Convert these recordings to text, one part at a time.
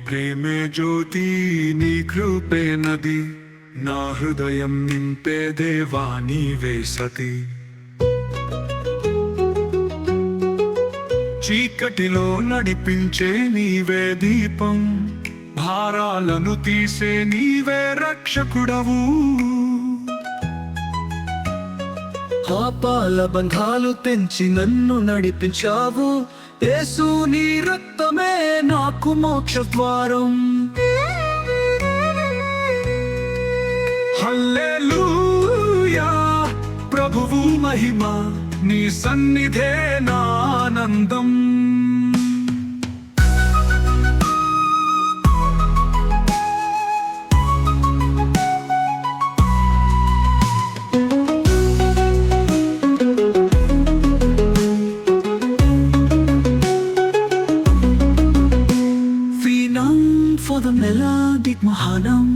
ప్రేమే జ్యోతి నీ కృపే నది నా హృదయం నింపే దేవా నీవే సతి చీకటిలో నడిపించే నీవే దీపం భారాలను తీసే నీవే రక్షకుడవు పాపాల బంధాలు తెంచి నన్ను నడిపించావు యేసు నీ రక్తమే నాకు మోక్ష ద్వారం హల్లెలూయా ప్రభువు మహిమ నీ సన్నిధే నా ఆనందం For the melodic mahanam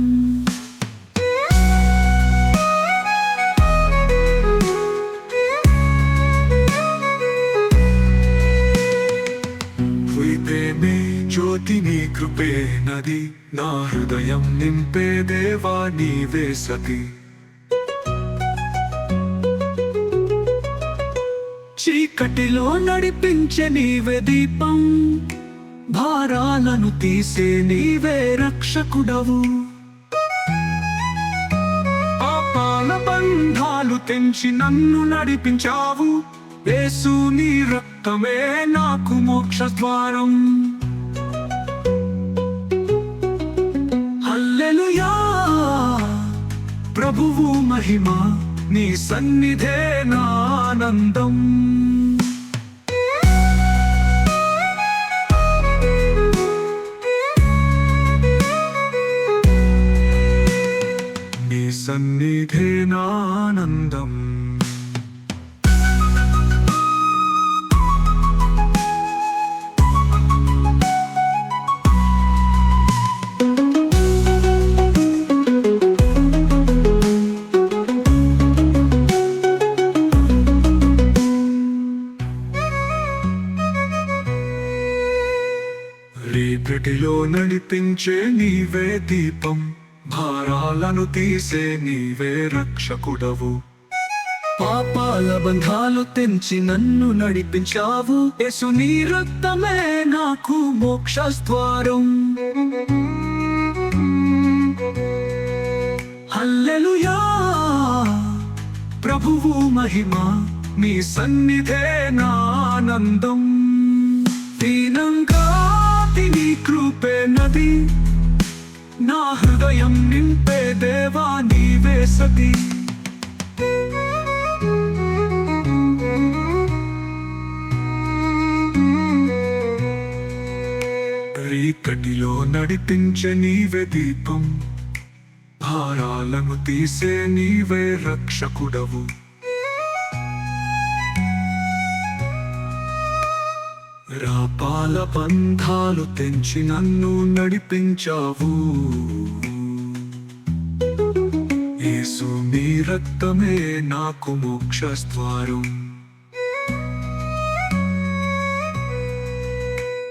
ప్రేమే జ్యోతి నీ కృపే నది నా హృదయం నింపే దేవా నీవే సతి చీకటిలో నడిపించే నీవే దీపం భారాలను తీసే నీవే రక్షకుడవు పాపాల బంధాలు తెంచి నన్ను నడిపించావు యేసు నీ రక్తమే నాకు మోక్ష ద్వారం హల్లెలూయా ప్రభువు మహిమ నీ సన్నిధే నా ఆనందం సన్నిధే నానందం రేపటిలో నడిపించే నీవే దీపం భారాలను తీసే నీవే రక్షకుడవు పాపాల బంధాలు తెంచి నన్ను నడిపించావు యేసు నీ రక్తమే నాకు మోక్ష ద్వారం హల్లెలూయా ప్రభువు మహిమ నీ సన్నిధే నా ఆనందం దీనంగా నీ కృపే నది నా హృదయం నింపే దేవా నీవే సతి రీకటిలో నడిపించే నీవే దీపం భారాలను తీసే నీవే రక్షకుడవు రాపాల బంధాలు తెంచి నన్ను నడిపించావు యేసు నీ రక్తమే నాకు మోక్ష ద్వారం